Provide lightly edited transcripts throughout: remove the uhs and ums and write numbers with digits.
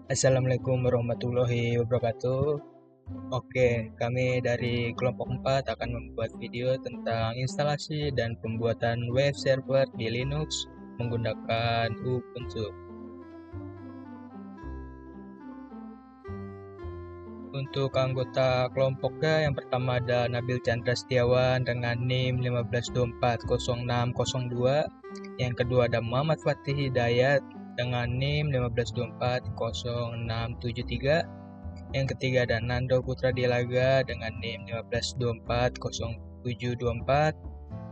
Assalamualaikum warahmatullahi wabarakatuh. Oke, kami dari kelompok 4 akan membuat video tentang instalasi dan pembuatan web server di Linux menggunakan Ubuntu. Untuk anggota kelompoknya, yang pertama ada Nabil Chandra Setiawan dengan NIM 15240602. Yang kedua ada Muhammad Fatih Hidayat dengan NIM 15240673. Yang ketiga ada Nando Putra Dilaga dengan NIM 15240724.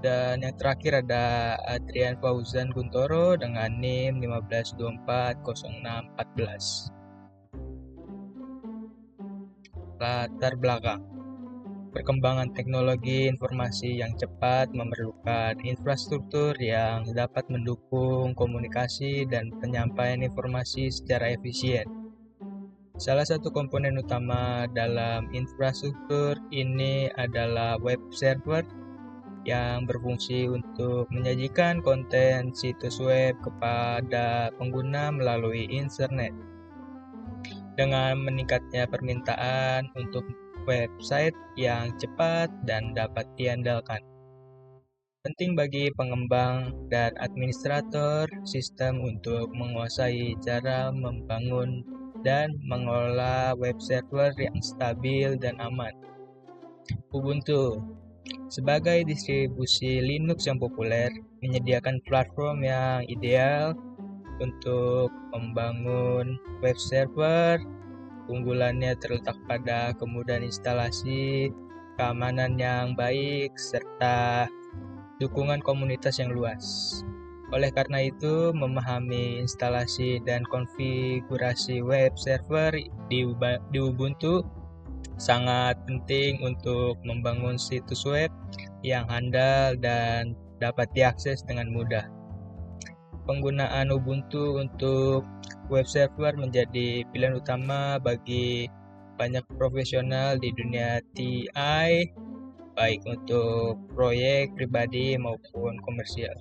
Dan yang terakhir ada Adrian Fauzan Guntoro dengan NIM 15240614. Latar belakang. Perkembangan teknologi informasi yang cepat memerlukan infrastruktur yang dapat mendukung komunikasi dan penyampaian informasi secara efisien. Salah satu komponen utama dalam infrastruktur ini adalah web server yang berfungsi untuk menyajikan konten situs web kepada pengguna melalui internet. Dengan meningkatnya permintaan untuk website yang cepat dan dapat diandalkan, penting bagi pengembang dan administrator sistem untuk menguasai cara membangun dan mengelola web server yang stabil dan aman. Ubuntu sebagai distribusi Linux yang populer, menyediakan platform yang ideal untuk membangun web server. Keunggulannya terletak pada kemudahan instalasi, keamanan yang baik, serta dukungan komunitas yang luas. Oleh karena itu, memahami instalasi dan konfigurasi web server di Ubuntu sangat penting untuk membangun situs web yang handal dan dapat diakses dengan mudah. Penggunaan Ubuntu untuk web server menjadi pilihan utama bagi banyak profesional di dunia TI, baik untuk proyek pribadi maupun komersial.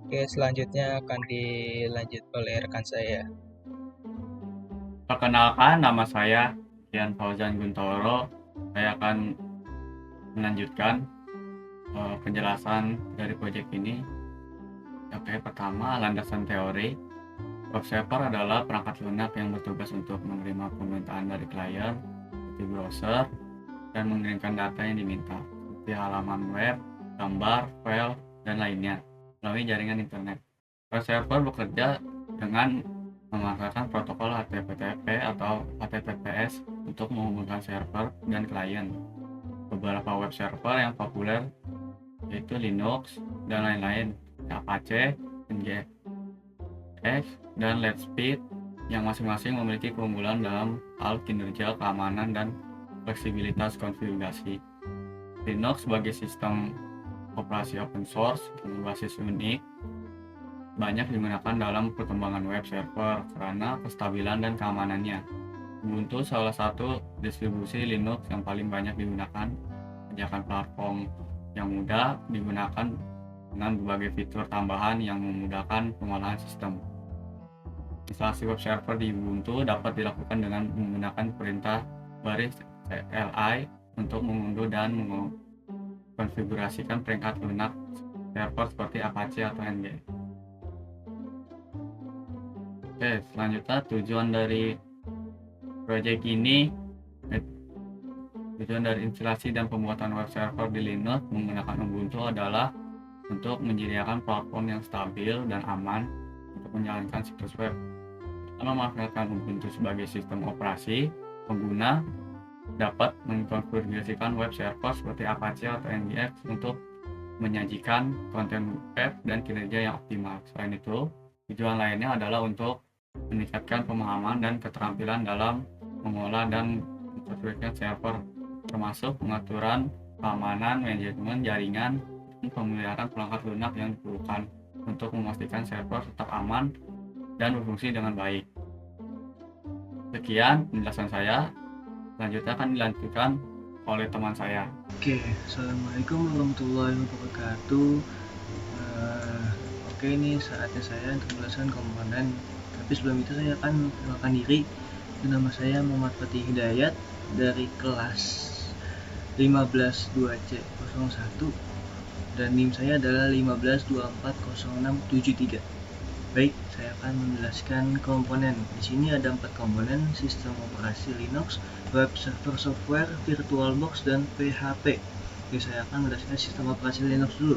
Oke, selanjutnya akan dilanjut oleh rekan saya. Perkenalkan, nama saya Adrian Fauzan Guntoro. Saya akan melanjutkan penjelasan dari proyek ini. Oke, pertama, landasan teori. Web server adalah perangkat lunak yang bertugas untuk menerima permintaan dari klien seperti browser dan mengirimkan data yang diminta seperti halaman web, gambar, file, dan lainnya melalui jaringan internet. Web server bekerja dengan memanfaatkan protokol HTTP atau HTTPS untuk menghubungkan server dan klien. Beberapa web server yang populer yaitu Linux dan lain-lain, Apache, NGX, dan Lightspeed yang masing-masing memiliki keunggulan dalam hal kinerja, keamanan, dan fleksibilitas konfigurasi. Linux sebagai sistem operasi open source berbasis Unix banyak digunakan dalam perkembangan web server karena kestabilan dan keamanannya. Ubuntu salah satu distribusi Linux yang paling banyak digunakan, menyediakan platform yang mudah digunakan dengan berbagai fitur tambahan yang memudahkan pengolahan sistem. Instalasi web server di Ubuntu dapat dilakukan dengan menggunakan perintah baris CLI untuk mengunduh dan mengkonfigurasikan perangkat lunak server seperti Apache atau NGX. Oke, selanjutnya tujuan dari proyek ini, tujuan dari instalasi dan pembuatan web server di Linux menggunakan Ubuntu adalah untuk menyediakan platform yang stabil dan aman untuk menjalankan situs web. Memanfaatkan Ubuntu sebagai sistem operasi, pengguna dapat mengkonfigurasikan web server seperti Apache atau NGX untuk menyajikan konten web dan kinerja yang optimal. Selain itu, tujuan lainnya adalah untuk meningkatkan pemahaman dan keterampilan dalam mengolah dan memperbaiki server, termasuk pengaturan keamanan, manajemen jaringan, dan pemeliharaan perangkat lunak yang diperlukan untuk memastikan server tetap aman dan berfungsi dengan baik. Sekian penjelasan saya. Selanjutnya akan dilanjutkan oleh teman saya. Oke, Assalamualaikum warahmatullahi wabarakatuh. Oke, ini saatnya saya untuk menjelaskan komponen. Tapi Tapi sebelum itu saya akan memperkenalkan diri. Nama saya Muhammad Fatih Hidayat dari kelas 152C01 dan NIM saya adalah 15240673. Baik, saya akan menjelaskan komponen. Di sini ada 4 komponen: sistem operasi Linux, web server software, VirtualBox, dan PHP. Oke, saya akan menjelaskan sistem operasi Linux dulu.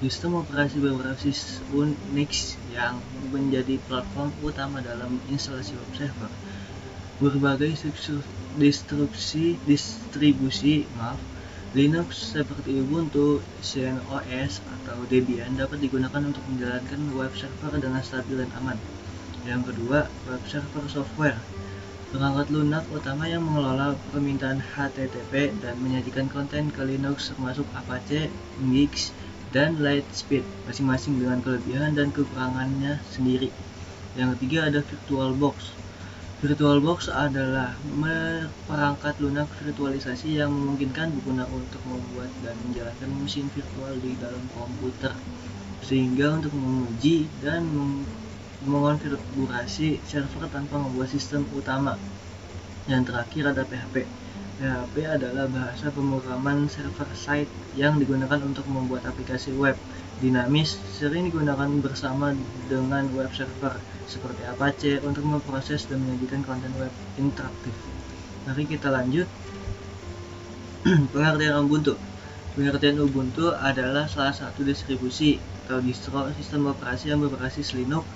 Sistem operasi berbasis Unix yang menjadi platform utama dalam instalasi web server. Berbagai distribusi Linux seperti Ubuntu, CentOS, atau Debian dapat digunakan untuk menjalankan web server dengan stabil dan aman. Yang kedua, web server software. Perangkat lunak utama yang mengelola permintaan HTTP dan menyajikan konten ke Linux termasuk Apache, Unix, dan Lightspeed, masing-masing dengan kelebihan dan kekurangannya sendiri. Yang ketiga ada VirtualBox. VirtualBox adalah perangkat lunak virtualisasi yang memungkinkan pengguna untuk membuat dan menjalankan mesin virtual di dalam komputer, sehingga untuk menguji dan mengonfigurasi server tanpa membuat sistem utama. Yang terakhir ada PHP. PHP adalah bahasa pemrograman server side yang digunakan untuk membuat aplikasi web dinamis, sering digunakan bersama dengan web server seperti Apache untuk memproses dan menyajikan konten web interaktif. Mari kita lanjut. Pengertian Ubuntu. Pengertian Ubuntu adalah salah satu distribusi atau distro sistem operasi yang berbasis Linux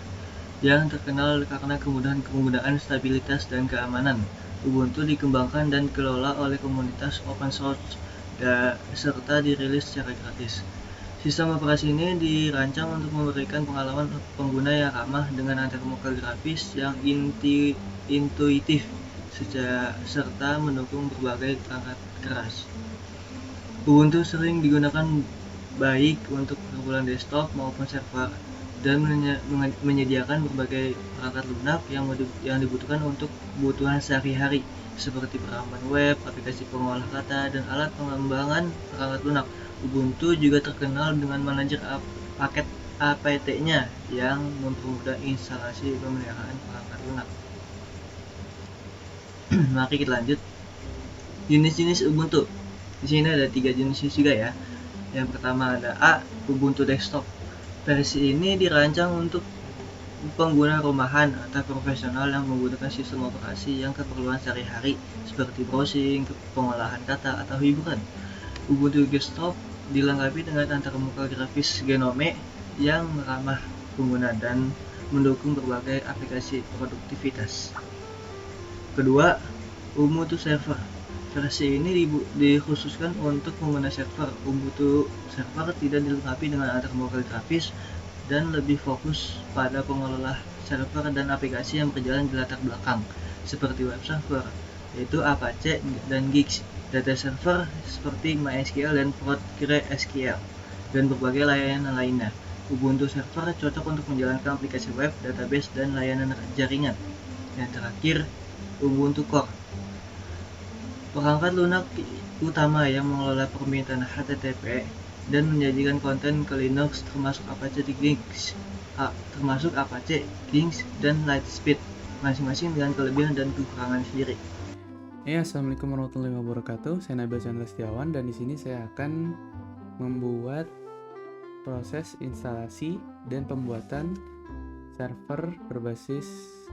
yang terkenal karena kemudahan, stabilitas, dan keamanan. Ubuntu dikembangkan dan dikelola oleh komunitas open source serta dirilis secara gratis. Sistem operasi ini dirancang untuk memberikan pengalaman pengguna yang ramah dengan antarmuka grafis yang intuitif serta mendukung berbagai perangkat keras. Ubuntu sering digunakan baik untuk perkumpulan desktop maupun server dan menyediakan berbagai perangkat lunak yang dibutuhkan untuk kebutuhan sehari-hari seperti peramban web, aplikasi pengolah kata, dan alat pengembangan perangkat lunak. Ubuntu juga terkenal dengan manajer paket apt-nya yang mempermudah instalasi pemeliharaan perangkat lunak. Mari kita lanjut. Jenis-jenis Ubuntu. Di sini ada 3 jenis juga ya. Yang pertama ada A, Ubuntu Desktop. Versi ini dirancang untuk pengguna rumahan atau profesional yang membutuhkan sistem operasi yang keperluan sehari-hari seperti browsing, pengolahan kata, atau hiburan. Ubuntu Desktop dilengkapi dengan antarmuka grafis Gnome yang ramah pengguna dan mendukung berbagai aplikasi produktivitas. Kedua, Ubuntu Server. Versi ini dikhususkan untuk pengguna server. Ubuntu Server tidak dilengkapi dengan antarmuka grafis dan lebih fokus pada pengelola server dan aplikasi yang berjalan di latar belakang, seperti web server, yaitu Apache dan Gix, data server seperti MySQL dan PostgreSQL, dan berbagai layanan lainnya. Ubuntu Server cocok untuk menjalankan aplikasi web, database, dan layanan jaringan. Yang terakhir, Ubuntu Core. Perangkat lunak utama yang mengelola permintaan HTTP dan menyajikan konten ke Linux termasuk Apache, Gix, dan Lightspeed, masing-masing dengan kelebihan dan kekurangan sendiri. Ya, assalamualaikum warahmatullahi wabarakatuh. Saya Nabil Chandra Setiawan dan di sini saya akan membuat proses instalasi dan pembuatan server berbasis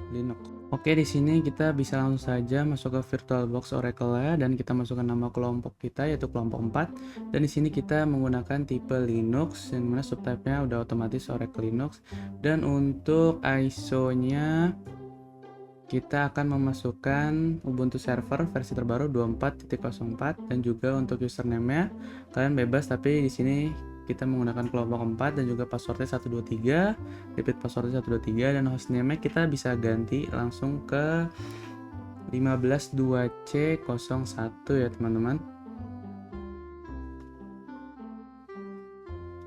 Linux. Oke, di sini kita bisa langsung saja masuk ke VirtualBox Oracle-nya dan kita masukkan nama kelompok kita yaitu kelompok 4. Dan di sini kita menggunakan tipe Linux yang mana subtype-nya udah otomatis Oracle Linux, dan untuk ISO-nya kita akan memasukkan Ubuntu Server versi terbaru 24.04 dan juga untuk username-nya kalian bebas, tapi di sini kita menggunakan kelompok 4 dan juga passwordnya 123, repeat passwordnya 123, dan hostname-nya kita bisa ganti langsung ke 152C01 ya teman-teman.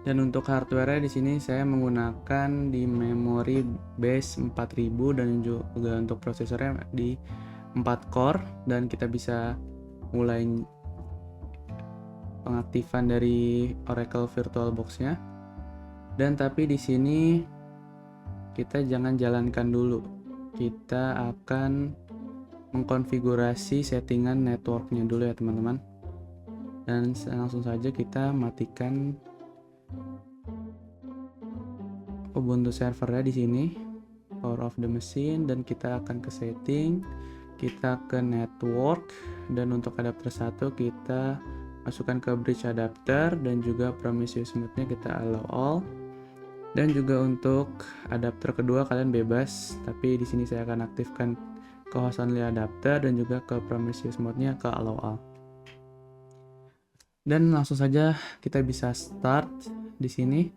Dan untuk hardware di sini saya menggunakan di memori base 4000 dan juga untuk prosesornya di 4 core, dan kita bisa mulai pengaktifan dari Oracle VirtualBox-nya. Dan tapi di sini kita jangan jalankan dulu kita akan mengkonfigurasi settingan networknya dulu ya teman-teman. Dan langsung saja kita matikan Ubuntu servernya di sini, power of the machine, dan kita akan ke setting, kita ke network, dan untuk adapter 1 kita masukkan ke bridge adapter, dan juga promiscuous mode-nya kita allow all. Dan juga untuk adapter kedua kalian bebas, tapi di sini saya akan aktifkan ke host only adapter dan juga ke promiscuous mode-nya ke allow all. Dan langsung saja kita bisa start di sini.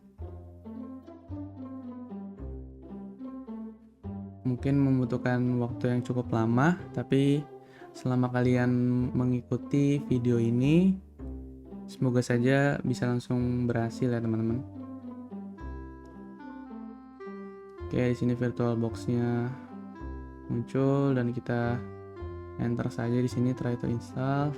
Mungkin membutuhkan waktu yang cukup lama, tapi selama kalian mengikuti video ini, semoga saja bisa langsung berhasil ya teman-teman. Oke, di sini virtual box-nya muncul dan kita enter saja di sini try to install,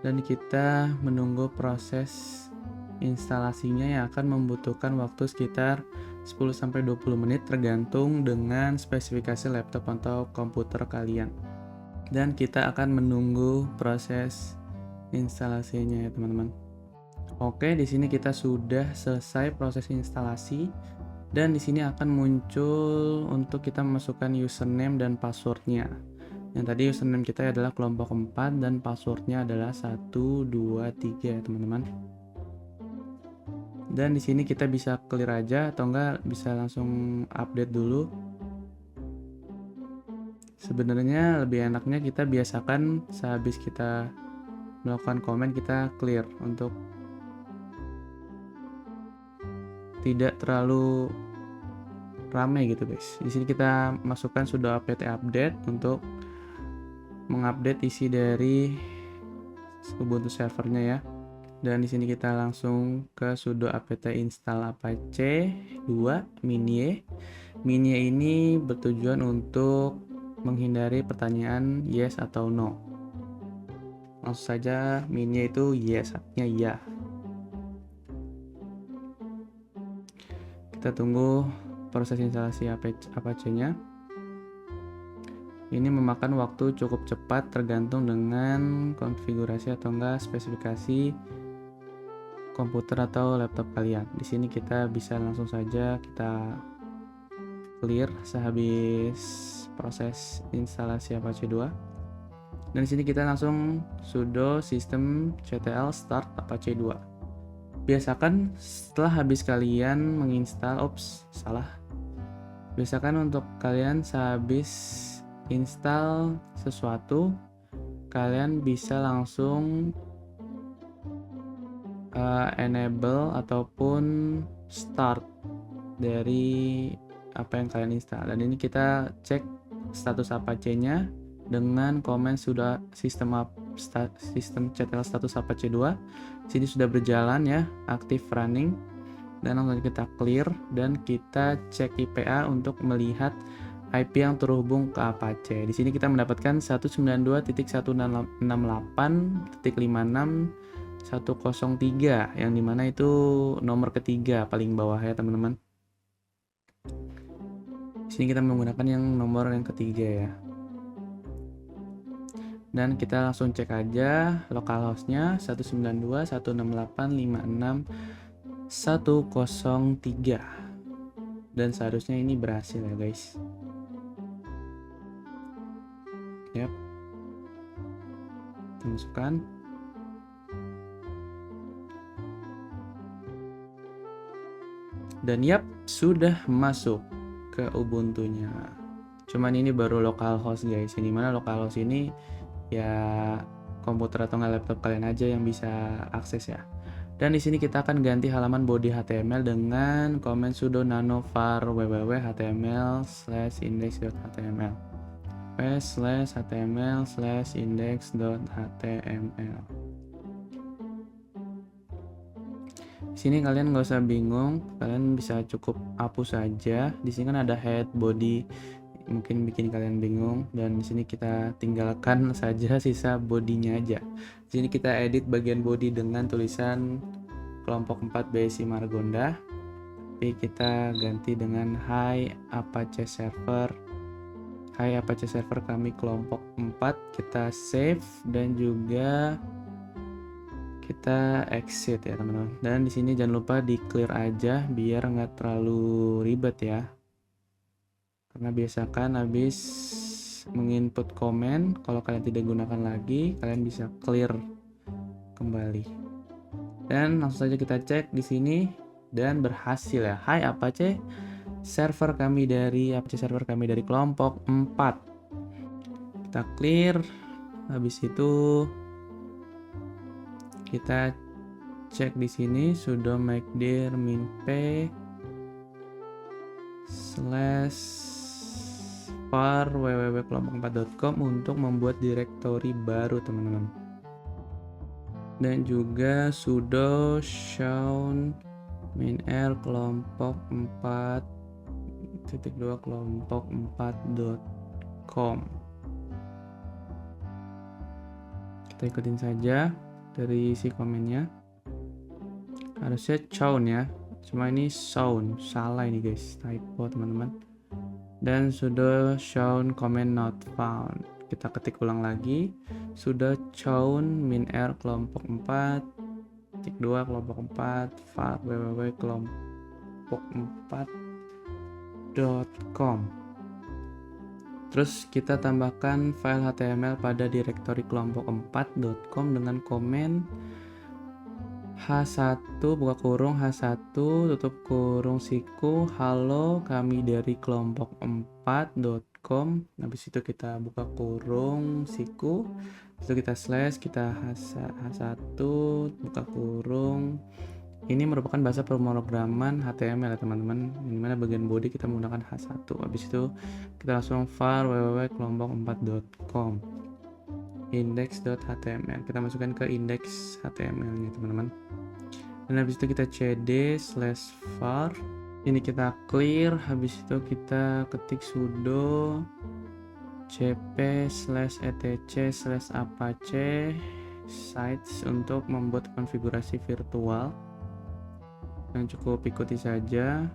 dan kita menunggu proses instalasinya yang akan membutuhkan waktu sekitar 10-20 menit tergantung dengan spesifikasi laptop atau komputer kalian. Dan kita akan menunggu proses instalasinya ya teman-teman. Oke, di sini kita sudah selesai proses instalasi. Dan di sini akan muncul untuk kita memasukkan username dan passwordnya. Yang tadi username kita adalah kelompok 4 dan passwordnya adalah 123 ya teman-teman. Dan di sini kita bisa clear aja atau enggak bisa langsung update dulu. Sebenarnya lebih enaknya kita biasakan sehabis kita melakukan komen kita clear untuk tidak terlalu ramai gitu guys. Di sini kita masukkan sudo apt update untuk mengupdate isi dari Ubuntu servernya ya. Dan di sini kita langsung ke sudo apt install apache 2 minie. Minie ini bertujuan untuk menghindari pertanyaan yes atau no. Langsung saja minie itu yes, artinya ya. Kita tunggu proses instalasi Apache-nya. Ini memakan waktu cukup cepat tergantung dengan konfigurasi atau enggak spesifikasi komputer atau laptop kalian. Di sini kita bisa langsung saja kita clear sehabis proses instalasi Apache 2. Dan di sini kita langsung sudo systemctl start Apache 2. Biasakan setelah habis kalian menginstal, biasakan untuk kalian sehabis install sesuatu, kalian bisa langsung enable ataupun start dari apa yang kalian install. Dan ini kita cek status Apache-nya dengan komen sudah systemctl status Apache 2. Sini sudah berjalan ya, aktif running. Dan langsung kita clear dan kita cek IPA untuk melihat IP yang terhubung ke Apache. Di sini kita mendapatkan 192.168.56.103 yang dimana itu nomor ketiga paling bawah ya teman-teman. Di sini kita menggunakan yang nomor yang ketiga ya. Dan kita langsung cek aja localhost-nya 192.168.56.103. Dan seharusnya ini berhasil ya guys. Yap. Kita masukkan. Dan yap, sudah masuk ke Ubuntu-nya. Cuman ini baru localhost guys. Ini mana localhost ini ya komputer atau nggak laptop kalian aja yang bisa akses ya. Dan di sini kita akan ganti halaman body HTML dengan komen sudo nano var www.html/index.html /html/index.html. Di sini kalian nggak usah bingung, kalian bisa cukup hapus saja. Di sini kan ada head, body, mungkin bikin kalian bingung, dan di sini kita tinggalkan saja sisa bodinya aja. Di sini kita edit bagian body dengan tulisan kelompok 4 BSI Margonda, tapi kita ganti dengan Hi Apache Server Hai Apache server kami kelompok 4, kita save dan juga kita exit ya teman-teman. Dan di sini jangan lupa di clear aja biar nggak terlalu ribet ya. Karena biasakan habis menginput komen, kalau kalian tidak gunakan lagi, kalian bisa clear kembali. Dan langsung saja kita cek di sini dan berhasil ya. Hai Apache server kami dari kelompok 4. Kita clear. Habis itu kita cek di sini sudo mkdir minp /var www.kelompok4.com untuk membuat direktori baru teman-teman. Dan juga sudo shown minr kelompok 4.2 kelompok4.com. Kita ikutin saja dari isi komennya. Harusnya chown ya, cuma ini sound, salah ini guys, typo teman-teman. Dan sudo shown comment not found. Kita ketik ulang lagi, sudo chown minr kelompok 4.2 kelompok 4 var www.kelompok4.com. Terus kita tambahkan file HTML pada direktori kelompok4.com dengan komen H1 buka kurung H1 tutup kurung siku halo kami dari kelompok4.com. Habis itu kita buka kurung siku, itu kita slash, kita H1 buka kurung. Ini merupakan bahasa pemrograman HTML ya teman-teman, dimana bagian body kita menggunakan H1. Habis itu kita langsung var www.kelompok4.com index.html, kita masukkan ke index HTML nya teman-teman. Dan habis itu kita cd/var, ini kita clear. Habis itu kita ketik sudo cp/etc/apache sites untuk membuat konfigurasi virtual. Dan cukup ikuti saja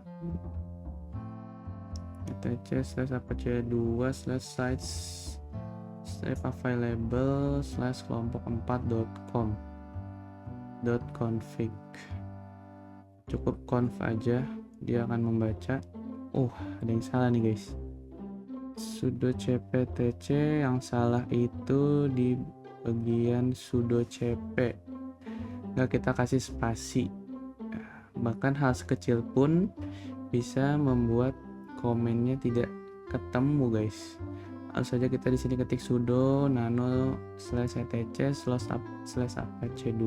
etc/apache2/sites available/kelompok4.com.config. Cukup conf aja, dia akan membaca. Ada yang salah nih guys. Sudo cptc, yang salah itu di bagian sudo cp, nggak kita kasih spasi. Bahkan hal sekecil pun bisa membuat komennya tidak ketemu guys. Langsung saja kita di sini ketik sudo nano/etc/apache2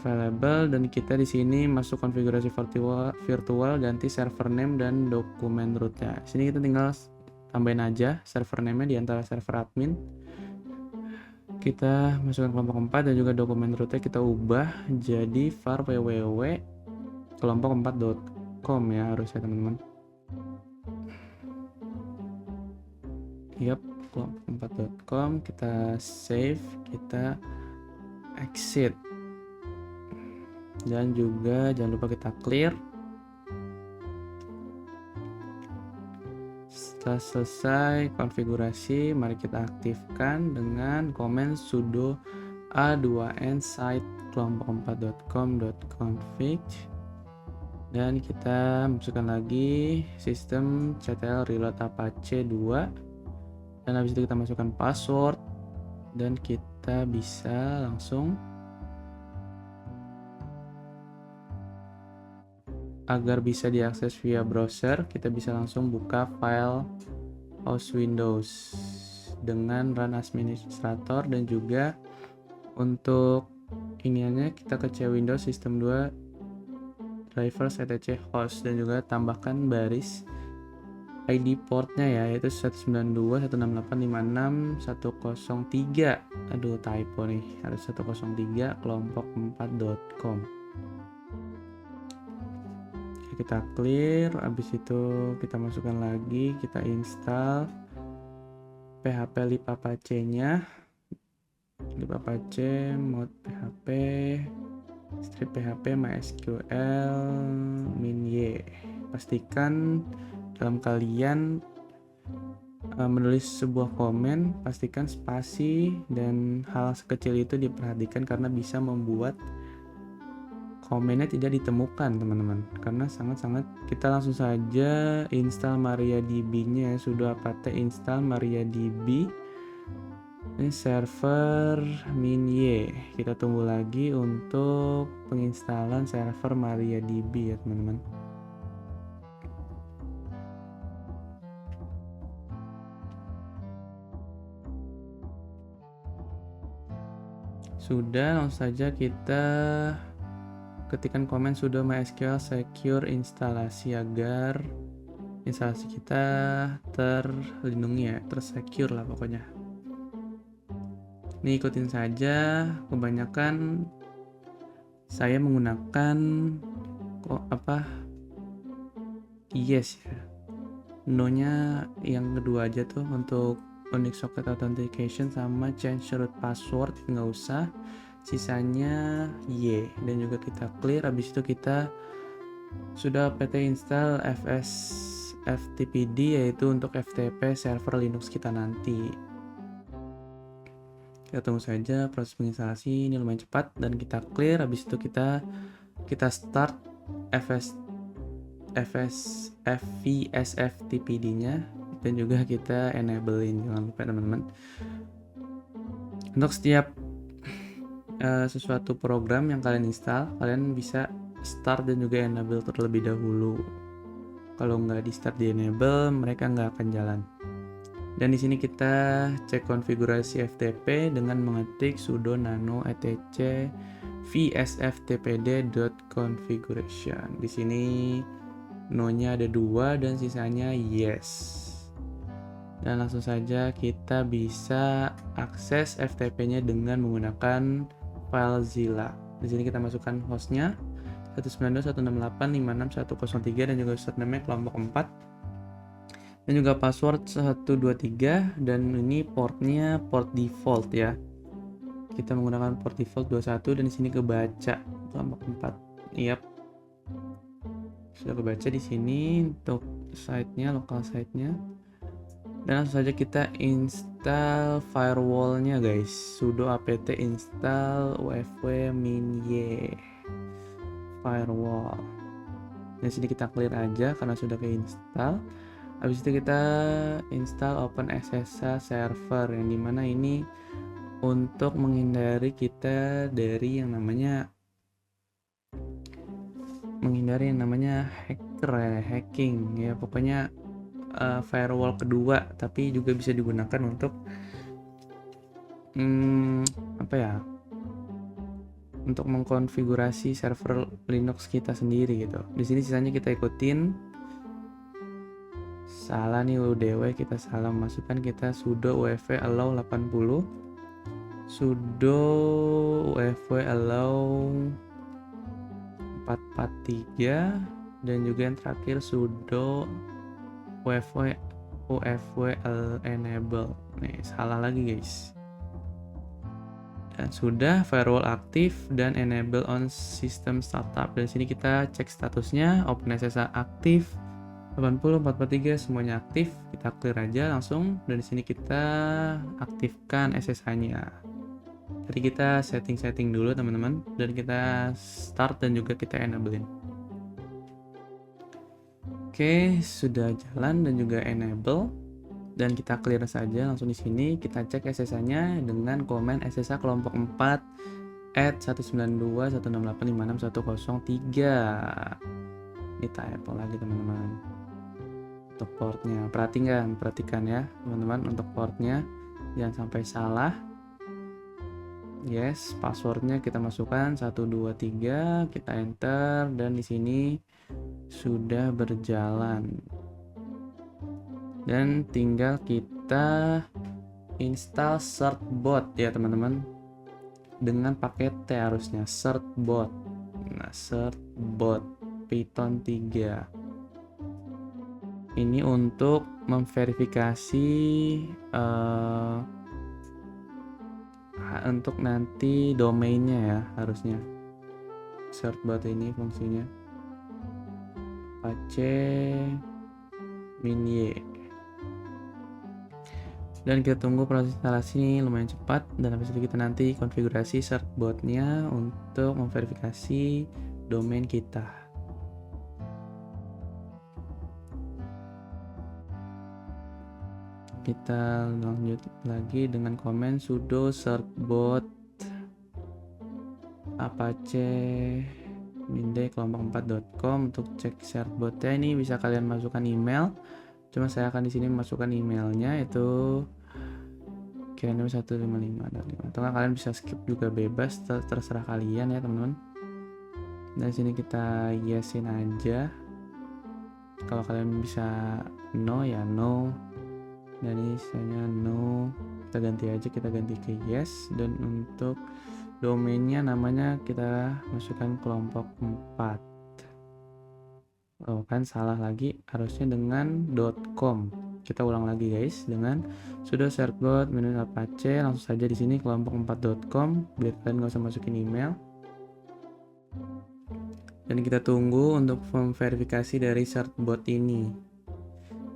available, dan kita di sini masuk konfigurasi virtual, ganti server name dan dokumen root-nya. Sini kita tinggal tambahin aja server name-nya di antara server admin. Kita masukkan kelompok 4 dan juga dokumen root-nya kita ubah jadi var www.kelompok4.com ya harusnya teman-teman. Yap, kelompok4.com, kita save, kita exit. Dan juga jangan lupa kita clear. Setelah selesai konfigurasi, mari kita aktifkan dengan komen sudo a2n site kelompok4.com.config, dan kita masukkan lagi sistem ctl reload apache 2, dan habis itu kita masukkan password, dan kita bisa langsung, agar bisa diakses via browser, kita bisa langsung buka file host Windows dengan run administrator, dan juga untuk iniannya kita ke C Windows System 2 drivers etc host, dan juga tambahkan baris ID portnya ya, yaitu 192.168.56.103. Aduh typo nih, harus 103 kelompok4.com. Kita clear, habis itu kita masukkan lagi, kita install php lib apache-nya, lib apache mod php strip php mysql min y. Pastikan dalam kalian menulis sebuah komen, pastikan spasi dan hal sekecil itu diperhatikan karena bisa membuat komennya tidak ditemukan teman-teman, karena sangat-sangat. Kita langsung saja install MariaDB-nya. Sudah apt install MariaDB. Ini server min-y. Kita tunggu lagi untuk penginstalan server MariaDB ya teman-teman. Sudah, langsung saja kita ketikkan komen sudo MySQL secure instalasi agar instalasi kita terlindungi ya, tersecure lah pokoknya. Ini ikutin saja, kebanyakan saya menggunakan yes ya, no-nya yang kedua aja tuh untuk Unique Socket Authentication sama change root password nggak usah, sisanya y, dan juga kita clear. Habis itu kita sudah apt install FTPD yaitu untuk FTP server Linux kita nanti. Kita tunggu saja proses penginstalasi, ini lumayan cepat dan kita clear. Habis itu kita start VSFTPD-nya dan juga kita enablein, jangan lupa teman-teman. Untuk setiap sesuatu program yang kalian install, kalian bisa start dan juga enable terlebih dahulu. Kalau nggak di start di enable, mereka nggak akan jalan. Dan di sini kita cek konfigurasi FTP dengan mengetik sudo nano etc vsftpd.configuration. Di sini no-nya ada 2 dan sisanya yes. Dan langsung saja kita bisa akses FTP-nya dengan menggunakan FileZilla. Di sini kita masukkan hostnya 192.168.56103 dan juga username kelompok 4 dan juga password 123, dan ini portnya port default ya. Kita menggunakan port default 21 dan di sini kebaca kelompok 4. Yap. Sudah kebaca di sini untuk site-nya, lokal site-nya. Dan langsung saja kita install firewall-nya guys. Sudo apt install ufw min-y firewall. Di sini kita clear aja karena sudah keinstall. Habis itu kita install OpenSSH server, yang dimana ini untuk menghindari kita dari yang namanya hacking ya, pokoknya firewall kedua, tapi juga bisa digunakan untuk untuk mengkonfigurasi server Linux kita sendiri gitu. Di sini sisanya kita ikutin. Salah nih UDW, kita salah masukkan, kita sudo ufw allow 80, sudo ufw allow 443, dan juga yang terakhir sudo ufw enable. Nih salah lagi guys. Dan sudah firewall aktif dan enable on system startup. Dan sini kita cek statusnya, OpenSSH aktif, 80, 443 semuanya aktif. Kita clear aja langsung, dan di sini kita aktifkan SSH-nya. Tadi kita setting dulu teman-teman, dan kita start dan juga kita enablein. Oke, sudah jalan dan juga enable, dan kita clear saja langsung. Di sini kita cek SSH-nya dengan komen SSH kelompok 4 @192.168.56103. Ini typo lagi teman-teman. Untuk portnya perhatikan ya teman-teman, untuk portnya jangan sampai salah. Yes, passwordnya kita masukkan 123, kita enter, dan di sini sudah berjalan. Dan tinggal kita install certbot ya teman-teman, dengan paket T harusnya, certbot. Nah, certbot Python 3 ini untuk memverifikasi untuk nanti domainnya ya, harusnya certbot ini fungsinya Apache min-y. Dan kita tunggu proses instalasi ini lumayan cepat, dan habis itu kita nanti konfigurasi certbot-nya untuk memverifikasi domain kita. Kita lanjut lagi dengan komen sudo certbot apache minde kelompok4.com untuk cek certbotnya. Ini bisa kalian masukkan email, cuma saya akan di sini masukkan emailnya itu kira-kira 155.5 atau kalian bisa skip juga bebas, terserah kalian ya teman-teman. Dan sini kita yesin aja. Kalau kalian bisa no ya no, dan ini misalnya no, kita ganti aja, kita ganti ke yes. Dan untuk domainnya namanya kita masukkan kelompok 4. Oh kan salah lagi, harusnya dengan .com. Kita ulang lagi guys, dengan sudo certbot -apache, langsung saja di sini kelompok4.com biar kalian nggak usah masukin email. Dan kita tunggu untuk verifikasi dari certbot ini.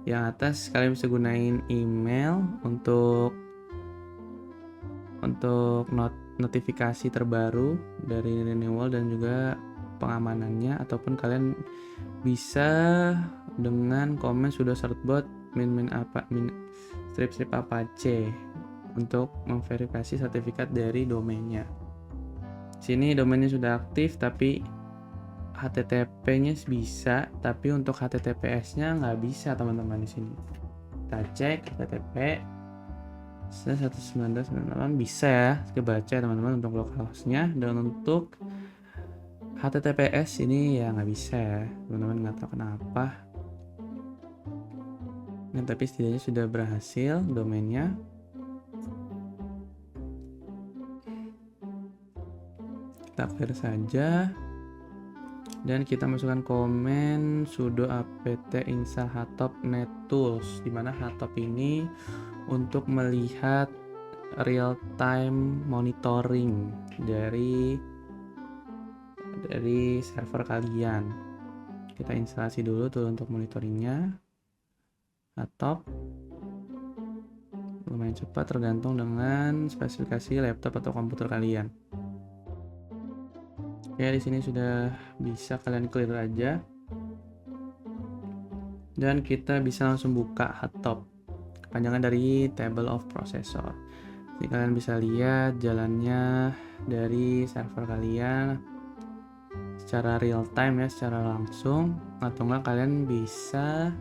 Yang atas kalian bisa gunain email untuk notifikasi terbaru dari renewal dan juga pengamanannya, ataupun kalian bisa dengan komen sudo certbot strip apache untuk memverifikasi sertifikat dari domainnya. Sini domainnya sudah aktif, tapi HTTP-nya bisa, tapi untuk HTTPS-nya nggak bisa teman-teman. Di sini kita cek HTTP 192.168 bisa ya, kebaca teman-teman untuk localhost-nya. Dan untuk HTTPS ini ya nggak bisa ya teman-teman, nggak tahu kenapa. Nah, tapi setidaknya sudah berhasil domainnya. Kita clear saja. Dan kita masukkan komen sudo apt install htop nettools, di mana htop ini untuk melihat real time monitoring dari server kalian. Kita instalasi dulu tuh untuk monitoringnya. Htop lumayan cepat, tergantung dengan spesifikasi laptop atau komputer kalian. Ya, di sini sudah bisa kalian clear aja. Dan kita bisa langsung buka htop. Kepanjangan dari table of processor. Jadi kalian bisa lihat jalannya dari server kalian secara real time ya, secara langsung, atau enggak kalian bisa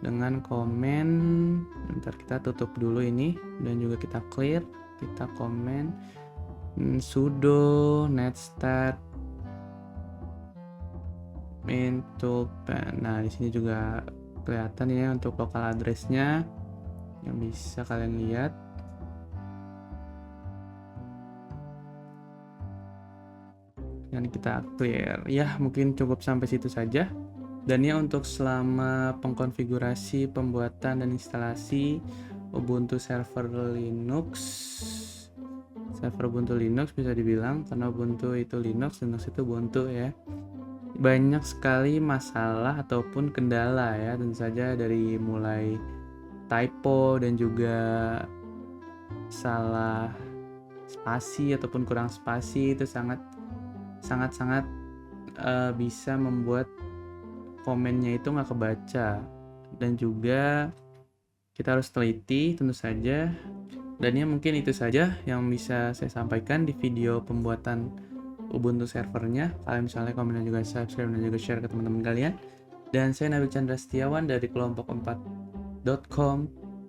dengan komen. Bentar, kita tutup dulu ini dan juga kita clear, kita komen sudo netstat min toolpan. Nah, di sini juga kelihatan ya untuk local address-nya yang bisa kalian lihat. Dan kita clear. Ya, mungkin cukup sampai situ saja. Dan ya, untuk selama pengkonfigurasi, pembuatan dan instalasi Ubuntu server Ubuntu Linux bisa dibilang, karena Ubuntu itu Linux itu Ubuntu ya, banyak sekali masalah ataupun kendala ya, tentu saja dari mulai typo dan juga salah spasi ataupun kurang spasi, itu sangat bisa membuat komennya itu nggak kebaca. Dan juga kita harus teliti tentu saja. Dan ya, mungkin itu saja yang bisa saya sampaikan di video pembuatan Ubuntu servernya. Kalian misalnya komen dan juga subscribe dan juga share ke teman-teman kalian. Dan saya Nabil Chandra Setiawan dari kelompok4.com.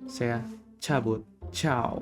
Saya cabut. Ciao.